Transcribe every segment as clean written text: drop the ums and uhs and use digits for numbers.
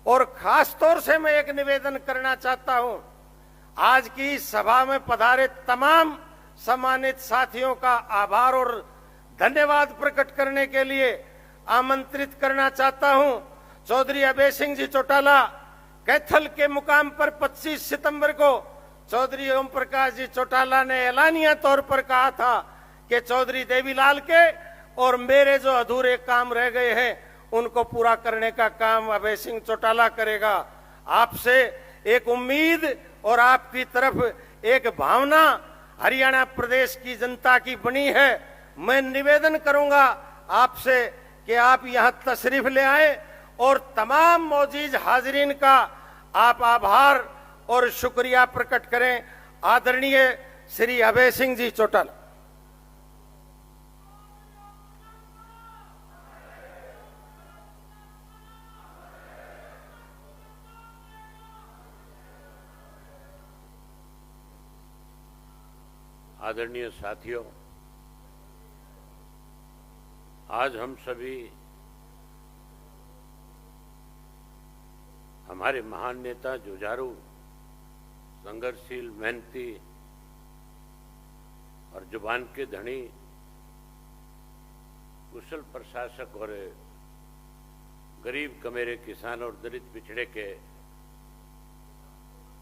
और खास तौर से मैं एक निवेदन करना चाहता हूं, आज की सभा में पधारे तमाम सम्मानित साथियों का आभार और धन्यवाद प्रकट करने के लिए आमंत्रित करना चाहता हूं। चौधरी अभय सिंह जी चौटाला कैथल के मुकाम पर 25 सितंबर को चौधरी ओम प्रकाश जी चौटाला ने ऐलानिया तौर पर कहा था कि चौधरी देवीलाल के और मेरे जो अधूरे काम रह गए हैं उनको पूरा करने का काम अभय सिंह चौटाला करेगा। आपसे एक उम्मीद और आपकी तरफ एक भावना हरियाणा प्रदेश की जनता की बनी है। मैं निवेदन करूंगा आपसे कि आप यहां तशरीफ ले आए और तमाम मौजूद हाजिरीन का आप आभार और शुक्रिया प्रकट करें। आदरणीय श्री अभय सिंह जी चौटाला। आदरणीय साथियों, आज हम सभी हमारे महान नेता, जुझारू, संघर्षशील, मेहनती और जुबान के धनी, कुशल प्रशासक और गरीब कमेरे किसान और दलित पिछड़े के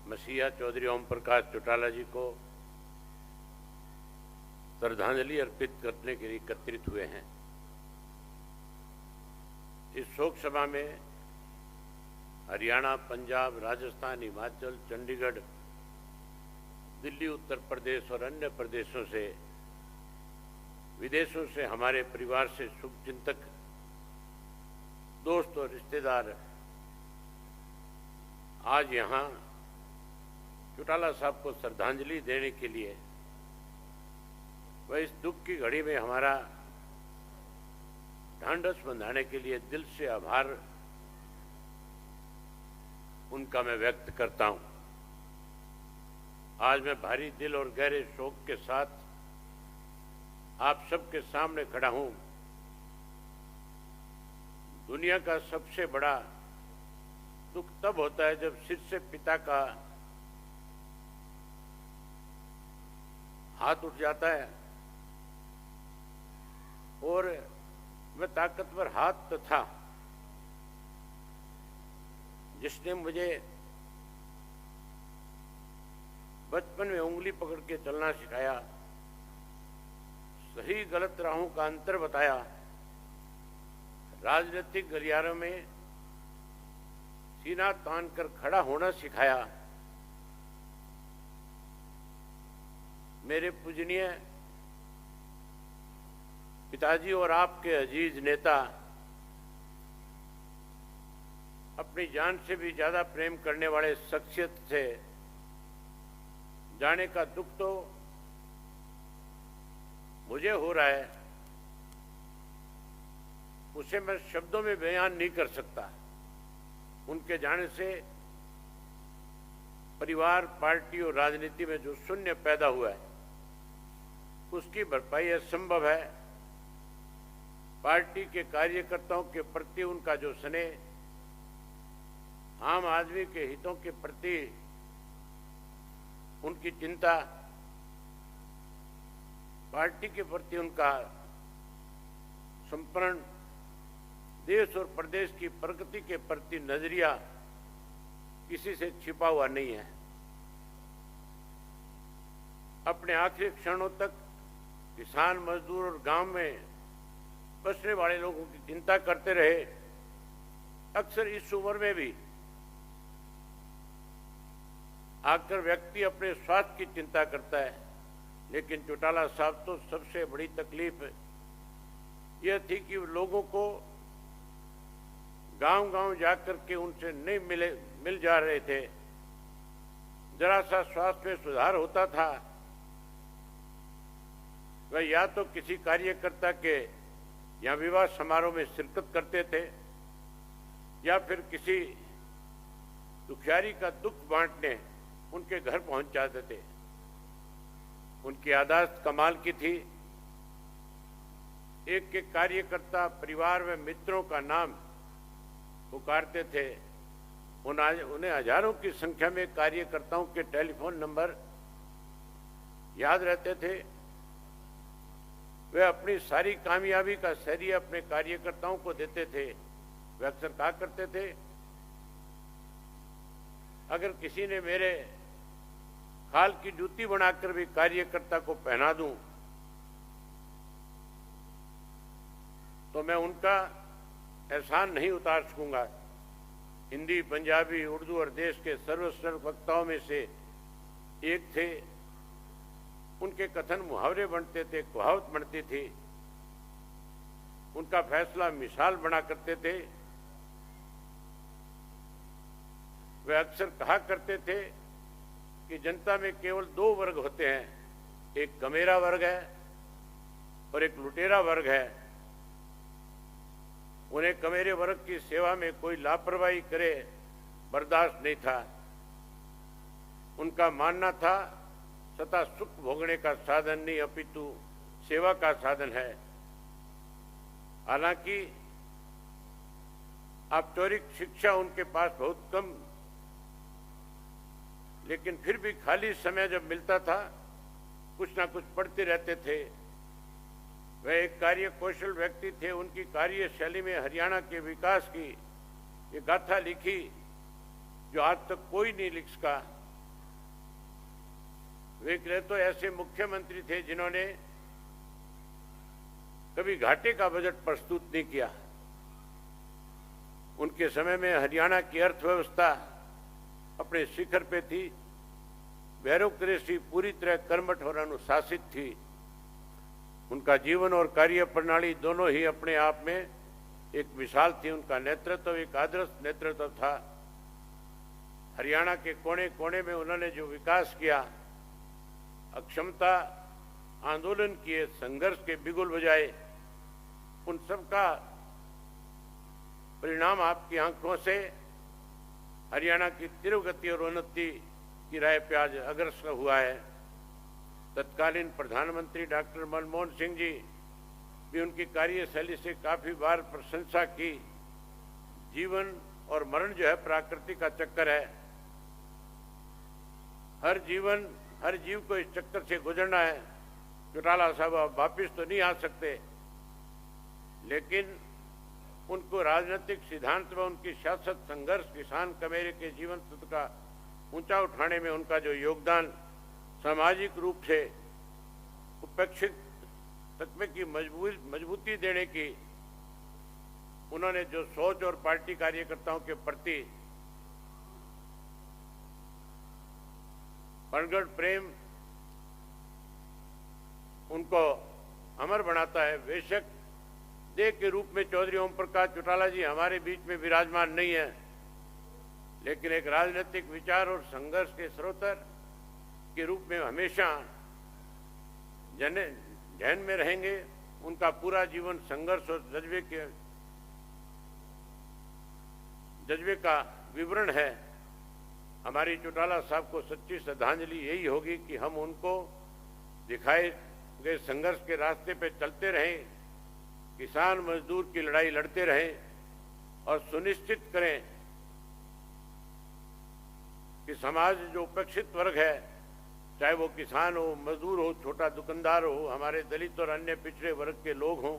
मसीहा चौधरी ओम प्रकाश चौटाला जी को श्रद्धांजलि अर्पित करने के लिए एकत्रित हुए हैं। इस शोक सभा में हरियाणा, पंजाब, राजस्थान, हिमाचल, चंडीगढ़, दिल्ली, उत्तर प्रदेश और अन्य प्रदेशों से, विदेशों से हमारे परिवार से शुभचिंतक, दोस्त और रिश्तेदार आज यहाँ चौटाला साहब को श्रद्धांजलि देने के लिए वह इस दुख की घड़ी में हमारा ढांढस बंधाने के लिए दिल से आभार उनका मैं व्यक्त करता हूं। आज मैं भारी दिल और गहरे शोक के साथ आप सबके सामने खड़ा हूं। दुनिया का सबसे बड़ा दुख तब होता है जब सिर से पिता का हाथ उठ जाता है और वह ताकतवर हाथ तो था जिसने मुझे बचपन में उंगली पकड़ के चलना सिखाया, सही गलत राहों का अंतर बताया, राजनीतिक गलियारों में सीना तान कर खड़ा होना सिखाया। मेरे पूजनीय पिताजी और आपके अजीज नेता अपनी जान से भी ज्यादा प्रेम करने वाले शख्सियत से जाने का दुख तो मुझे हो रहा है, उसे मैं शब्दों में बयान नहीं कर सकता। उनके जाने से परिवार, पार्टी और राजनीति में जो शून्य पैदा हुआ है उसकी भरपाई असंभव है। पार्टी के कार्यकर्ताओं के प्रति उनका जो स्नेह, आम आदमी के हितों के प्रति उनकी चिंता, पार्टी के प्रति उनका समर्पण, देश और प्रदेश की प्रगति के प्रति नजरिया किसी से छिपा हुआ नहीं है। अपने आखिरी क्षणों तक किसान, मजदूर और गांव में बसने वाले लोगों की चिंता करते रहे। अक्सर इस उम्र में भी आकर व्यक्ति अपने स्वास्थ्य की चिंता करता है, लेकिन चौटाला साहब तो सबसे बड़ी तकलीफ यह थी कि लोगों को गांव-गांव जाकर के उनसे नहीं मिल जा रहे थे। जरा सा स्वास्थ्य में सुधार होता था, वह या तो किसी कार्यकर्ता के या विवाह समारोह में शिरकत करते थे या फिर किसी दुखियारी का दुख बांटने उनके घर पहुंच जाते थे। उनकी आदत कमाल की थी। एक एक कार्यकर्ता, परिवार में मित्रों का नाम पुकारते थे उन्हें हजारों की संख्या में कार्यकर्ताओं के टेलीफोन नंबर याद रहते थे। वे अपनी सारी कामयाबी का श्रेय अपने कार्यकर्ताओं को देते थे। वे अक्सर कहा करते थे, अगर किसी ने मेरे खाल की जूती बनाकर भी कार्यकर्ता को पहना दूं तो मैं उनका एहसान नहीं उतार सकूंगा। हिंदी, पंजाबी, उर्दू और देश के सर्वश्रेष्ठ वक्ताओं में से एक थे। उनके कथन मुहावरे बनते थे, कहावत बनती थी। उनका फैसला मिसाल बना करते थे। वे अक्सर कहा करते थे कि जनता में केवल दो वर्ग होते हैं, एक कमेरा वर्ग है और एक लुटेरा वर्ग है। उन्हें कमेरे वर्ग की सेवा में कोई लापरवाही करे बर्दाश्त नहीं था। उनका मानना था सत्ता सुख भोगने का साधन नहीं अपितु सेवा का साधन है। हालांकि औपचारिक शिक्षा उनके पास बहुत कम, लेकिन फिर भी खाली समय जब मिलता था कुछ ना कुछ पढ़ते रहते थे। वह एक कार्य कौशल व्यक्ति थे। उनकी कार्यशैली में हरियाणा के विकास की ये गाथा लिखी जो आज तक कोई नहीं लिख सका। वे तो ऐसे मुख्यमंत्री थे जिन्होंने कभी घाटे का बजट प्रस्तुत नहीं किया। उनके समय में हरियाणा की अर्थव्यवस्था अपने शिखर पे थी। ब्यूरोक्रेसी पूरी तरह कर्मठ और अनुशासित थी। उनका जीवन और कार्य प्रणाली दोनों ही अपने आप में एक मिसाल थी। उनका नेतृत्व एक आदर्श नेतृत्व था। हरियाणा के कोने कोने में उन्होंने जो विकास किया, अक्षमता आंदोलन किए, संघर्ष के बिगुल बजाए, उन सब का परिणाम आपकी आंखों से हरियाणा की तीव्र गति और उन्नति की राह पे आज अग्रसर हुआ है। तत्कालीन प्रधानमंत्री डॉक्टर मनमोहन सिंह जी भी उनकी कार्यशैली से काफी बार प्रशंसा की। जीवन और मरण जो है प्रकृति का चक्कर है। हर जीव को इस चक्कर से गुजरना है। चौटाला साहब आप वापिस तो नहीं आ सकते, लेकिन उनको राजनीतिक सिद्धांत में उनकी सियासत, संघर्ष, किसान कमेरे के जीवन तत्व का ऊंचा उठाने में उनका जो योगदान, सामाजिक रूप से उपेक्षित तत्व की मजबूती देने की उन्होंने जो सोच और पार्टी कार्यकर्ताओं के प्रति प्रगढ़ प्रेम उनको अमर बनाता है। बेशक देह के रूप में चौधरी ओम प्रकाश चौटाला जी हमारे बीच में विराजमान नहीं है, लेकिन एक राजनीतिक विचार और संघर्ष के स्रोतर के रूप में हमेशा जहन में रहेंगे। उनका पूरा जीवन संघर्ष और जज्बे का विवरण है। हमारी चौटाला साहब को सच्ची श्रद्धांजलि यही होगी कि हम उनको दिखाए गए संघर्ष के रास्ते पे चलते रहें, किसान मजदूर की लड़ाई लड़ते रहें और सुनिश्चित करें कि समाज जो उपेक्षित वर्ग है, चाहे वो किसान हो, मजदूर हो, छोटा दुकानदार हो, हमारे दलित और अन्य पिछड़े वर्ग के लोग हों,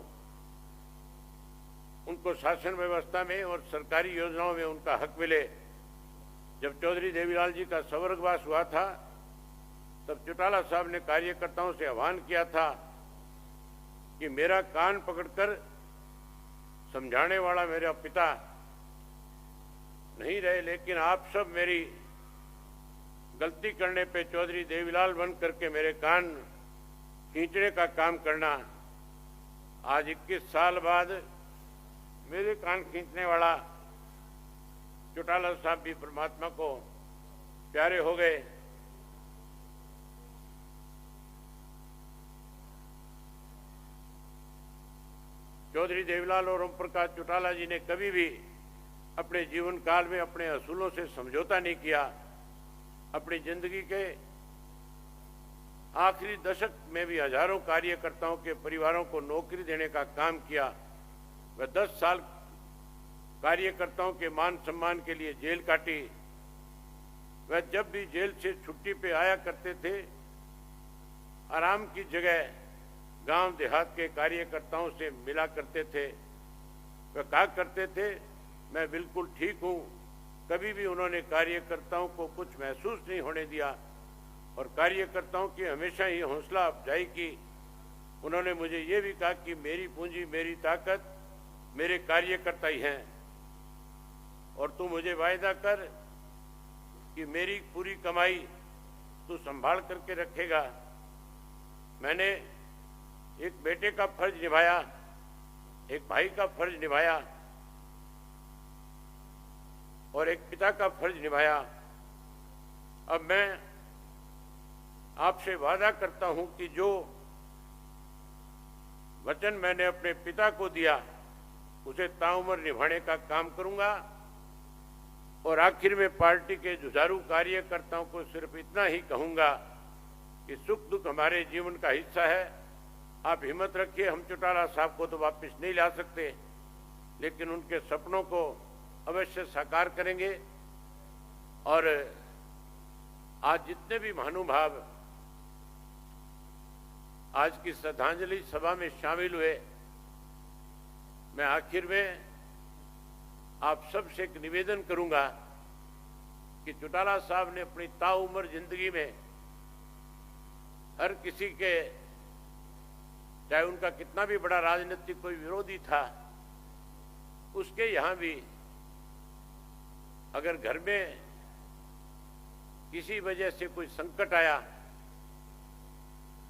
उनको शासन व्यवस्था में और सरकारी योजनाओं में उनका हक मिले। जब चौधरी देवीलाल जी का स्वर्गवास हुआ था तब चौटाला साहब ने कार्यकर्ताओं से आह्वान किया था कि मेरा कान पकड़कर समझाने वाला मेरा पिता नहीं रहे, लेकिन आप सब मेरी गलती करने पे चौधरी देवीलाल बन करके मेरे कान खींचने का काम करना। आज 21 साल बाद मेरे कान खींचने वाला चौटाला साहब भी परमात्मा को प्यारे हो गए। चौधरी देवीलाल और ओम प्रकाश चौटाला जी ने कभी भी अपने जीवन काल में अपने असूलों से समझौता नहीं किया। अपनी जिंदगी के आखिरी दशक में भी हजारों कार्यकर्ताओं के परिवारों को नौकरी देने का काम किया। वह 10 साल कार्यकर्ताओं के मान सम्मान के लिए जेल काटी। वह जब भी जेल से छुट्टी पे आया करते थे, आराम की जगह गांव देहात के कार्यकर्ताओं से मिला करते थे। वह कहा करते थे, मैं बिल्कुल ठीक हूं। कभी भी उन्होंने कार्यकर्ताओं को कुछ महसूस नहीं होने दिया और कार्यकर्ताओं की हमेशा ही हौसला अफजाई की। उन्होंने मुझे ये भी कहा कि मेरी पूंजी, मेरी ताकत मेरे कार्यकर्ता ही हैं और तू मुझे वायदा कर कि मेरी पूरी कमाई तू संभाल करके रखेगा। मैंने एक बेटे का फर्ज निभाया, एक भाई का फर्ज निभाया और एक पिता का फर्ज निभाया। अब मैं आपसे वादा करता हूं कि जो वचन मैंने अपने पिता को दिया उसे ताउम्र निभाने का काम करूंगा। और आखिर में पार्टी के जुझारू कार्यकर्ताओं को सिर्फ इतना ही कहूंगा कि सुख दुख हमारे जीवन का हिस्सा है। आप हिम्मत रखिए, हम चौटाला साहब को तो वापस नहीं ला सकते, लेकिन उनके सपनों को अवश्य साकार करेंगे। और आज जितने भी महानुभाव आज की श्रद्धांजलि सभा में शामिल हुए, मैं आखिर में आप सबसे एक निवेदन करूंगा कि चौटाला साहब ने अपनी ताउम्र जिंदगी में हर किसी के, चाहे उनका कितना भी बड़ा राजनीतिक कोई विरोधी था, उसके यहां भी अगर घर में किसी वजह से कोई संकट आया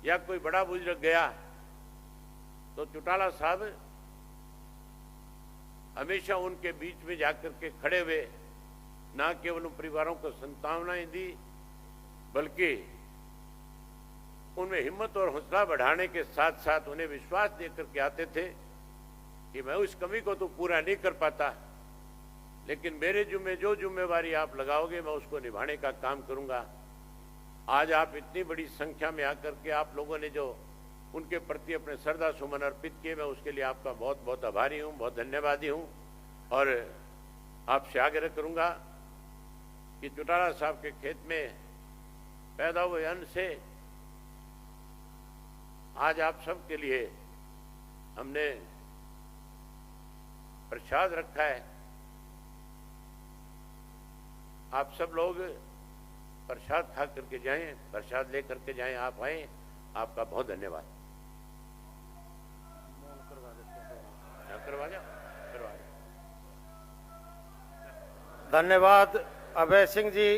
या कोई बड़ा बुजुर्ग गया तो चौटाला साहब हमेशा उनके बीच में जाकर के खड़े हुए, ना केवल उन परिवारों को सांत्वनाएं दी बल्कि उनमें हिम्मत और हौसला बढ़ाने के साथ साथ उन्हें विश्वास देकर के आते थे कि मैं उस कमी को तो पूरा नहीं कर पाता, लेकिन मेरे जुम्मे जो जिम्मेवारी आप लगाओगे मैं उसको निभाने का काम करूंगा। आज आप इतनी बड़ी संख्या में आकर के आप लोगों ने जो उनके प्रति अपने श्रद्धा सुमन अर्पित किए, मैं उसके लिए आपका बहुत बहुत आभारी हूं, बहुत धन्यवादी हूं। और आपसे आग्रह करूंगा कि चौटाला साहब के खेत में पैदा हुए अन्न से आज आप सब के लिए हमने प्रसाद रखा है। आप सब लोग प्रसाद खा करके जाएं, प्रसाद लेकर के जाएं, आप आए, आपका बहुत धन्यवाद। करवा धन्यवाद अभय सिंह जी।